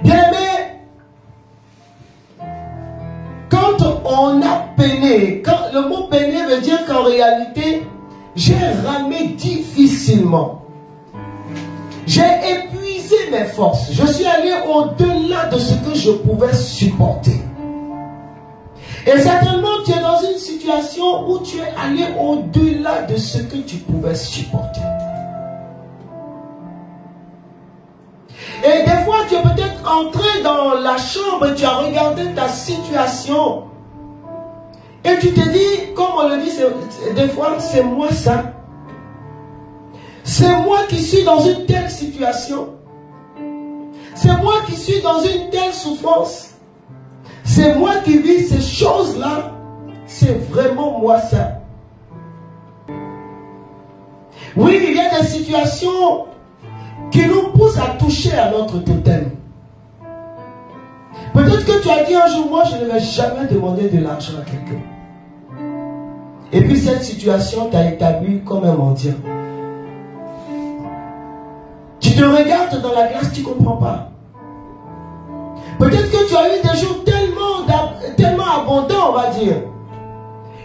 Bien-aimé, quand on a peiné, quand le mot peiner veut dire qu'en réalité, j'ai ramé difficilement. J'ai épuisé mes forces. Je suis allé au-delà de ce que je pouvais supporter. Et certainement, tu es dans une situation où tu es allé au-delà de ce que tu pouvais supporter. Et des fois, tu es peut-être entré dans la chambre et tu as regardé ta situation. Et tu te dis, comme on le dit des fois, c'est moi ça. C'est moi qui suis dans une telle situation. C'est moi qui suis dans une telle souffrance. C'est moi qui vis ces choses-là. C'est vraiment moi ça. Oui, il y a des situations qui nous poussent à toucher à notre totem. Peut-être que tu as dit un jour, moi je ne vais jamais demander de l'argent à quelqu'un. Et puis cette situation t'a établi comme un mendiant. Tu te regardes dans la glace, tu ne comprends pas. Peut-être que tu as eu des jours tellement abondants, on va dire.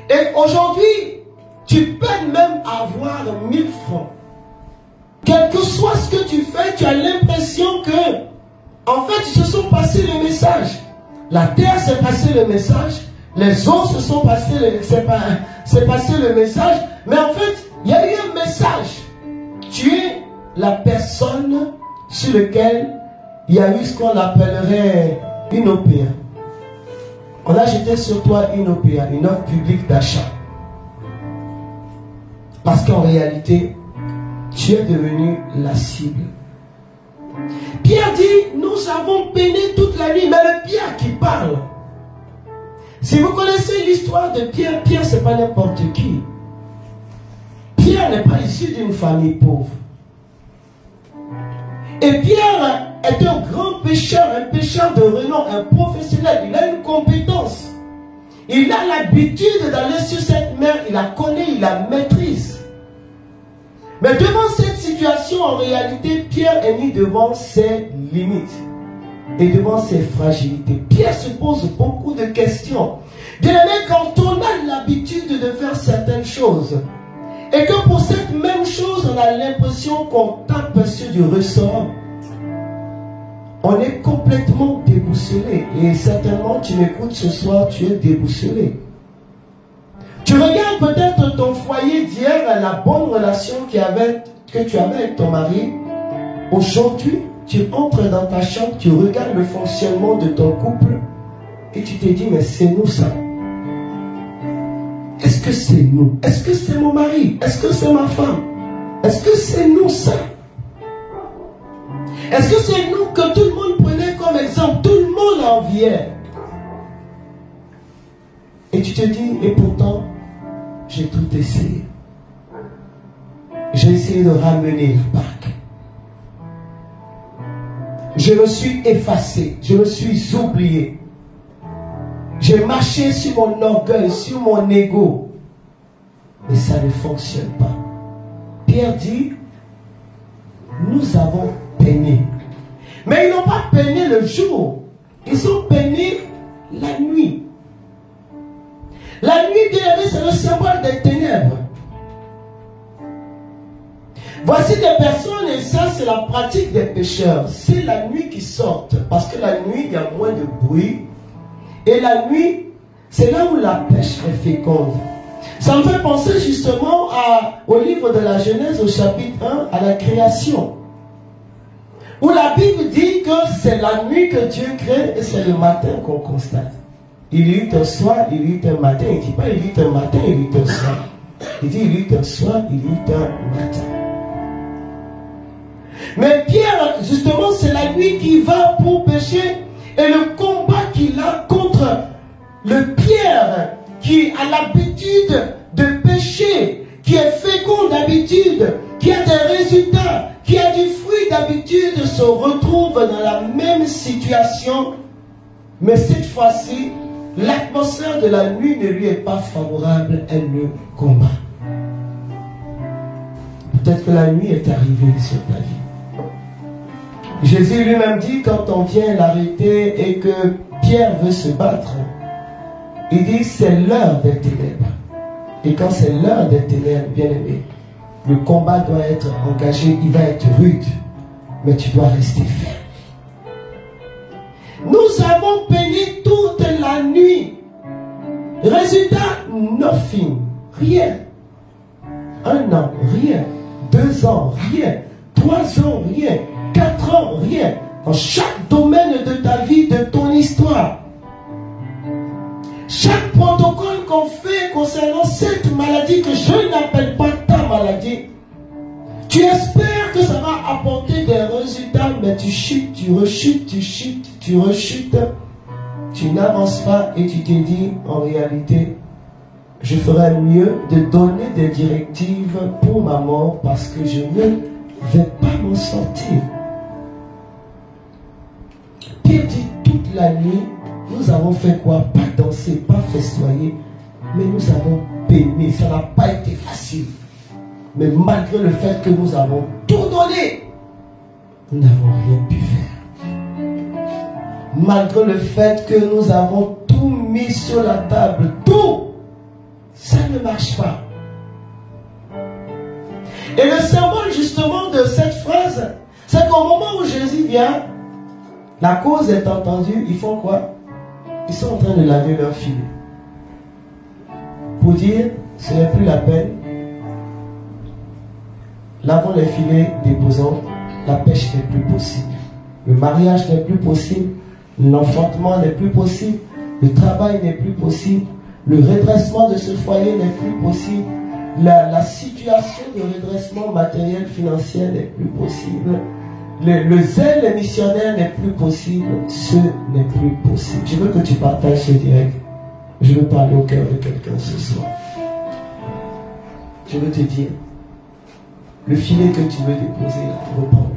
Et aujourd'hui, tu peines même à avoir 1000 francs. Quel que soit ce que tu fais, tu as l'impression que, en fait, ils se sont passés le message. La terre s'est passé le message. Les eaux se sont passés le message. Mais en fait, il y a eu un message. Tu es la personne sur laquelle il y a eu ce qu'on appellerait une OPA. On a jeté sur toi une OPA, une offre publique d'achat. Parce qu'en réalité, tu es devenu la cible. Pierre dit, nous avons peiné toute la nuit, mais le Pierre qui parle. Si vous connaissez l'histoire de Pierre, Pierre c'est pas n'importe qui. Pierre n'est pas issu d'une famille pauvre. Et Pierre est un grand pécheur, un pécheur de renom, un professionnel. Il a une compétence. Il a l'habitude d'aller sur cette mer, il la connaît, il la maîtrise. Mais devant cette situation, en réalité, Pierre est mis devant ses limites et devant ses fragilités. Pierre se pose beaucoup de questions. Bien-aimé, quand on a l'habitude de faire certaines choses, et que pour cette même chose, on a l'impression qu'on tape sur du ressort, on est complètement déboussolé. Et certainement, tu m'écoutes ce soir, tu es déboussolé. Tu regardes peut-être ton foyer d'hier, la bonne relation que tu avais avec ton mari. Aujourd'hui, tu entres dans ta chambre, tu regardes le fonctionnement de ton couple et tu te dis, mais c'est nous ça. Est-ce que c'est nous? Est-ce que c'est mon mari? Est-ce que c'est ma femme? Est-ce que c'est nous ça? Est-ce que c'est nous que tout le monde prenait comme exemple? Tout le monde enviait. Et tu te dis, et pourtant, j'ai tout essayé. J'ai essayé de ramener la barque. Je me suis effacé. Je me suis oublié. J'ai marché sur mon orgueil, sur mon ego. Mais ça ne fonctionne pas. Pierre dit, nous avons peiné. Mais ils n'ont pas peiné le jour. Ils ont peiné la nuit. La nuit, bien aimé, c'est le symbole des ténèbres. Voici des personnes, et ça c'est la pratique des pécheurs. C'est la nuit qui sortent. Parce que la nuit, il y a moins de bruit. Et la nuit, c'est là où la pêche est féconde. Ça me fait penser justement au livre de la Genèse, au chapitre 1, à la création. Où la Bible dit que c'est la nuit que Dieu crée et c'est le matin qu'on constate. Il y eut un soir, il y eut un matin. Il ne dit pas il y eut un matin, il y eut un soir. Il dit il y eut un soir, il y eut un matin. Mais Pierre, justement, c'est la nuit qui va pour pécher. Et le combat qu'il a contre le Pierre qui a l'habitude de pécher, qui est fécond d'habitude, qui a des résultats, qui a du fruit d'habitude, se retrouve dans la même situation. Mais cette fois-ci, l'atmosphère de la nuit ne lui est pas favorable, elle le combat. Peut-être que la nuit est arrivée sur ta vie. Jésus lui-même dit, quand on vient l'arrêter et que Pierre veut se battre, il dit, c'est l'heure des ténèbres. Et quand c'est l'heure des ténèbres, bien aimé, le combat doit être engagé, il va être rude, mais tu dois rester ferme. Nous avons peiné toute la nuit. Résultat, nothing, rien. 1 an, rien. 2 ans, rien. 3 ans, rien. 4 ans, rien. Dans chaque domaine de ta vie, de ton histoire. Chaque protocole qu'on fait concernant cette maladie que je n'appelle pas ta maladie, tu espères que ça va apporter des résultats, mais tu chutes, tu rechutes, tu chutes, tu rechutes. Tu n'avances pas et tu te dis, en réalité, je ferais mieux de donner des directives pour ma mort parce que je ne vais pas m'en sortir. Pierre dit toute la nuit, nous avons fait quoi? Pas danser, pas festoyer, mais nous avons peiné. Ça n'a pas été facile. Mais malgré le fait que nous avons tout donné, nous n'avons rien pu faire. Malgré le fait que nous avons tout mis sur la table, tout, ça ne marche pas. Et le symbole justement de cette phrase, c'est qu'au moment où Jésus vient, la cause est entendue, ils font quoi? Ils sont en train de laver leur filet. Pour dire, ce n'est plus la peine. Lavons les filets, déposons, la pêche n'est plus possible. Le mariage n'est plus possible. L'enfantement n'est plus possible. Le travail n'est plus possible. Le redressement de ce foyer n'est plus possible. La situation de redressement matériel, financier n'est plus possible. Le zèle missionnaire n'est plus possible. Ce n'est plus possible. Je veux que tu partages ce direct. Je veux parler au cœur de quelqu'un ce soir. Je veux te dire, le filet que tu veux déposer, reprends.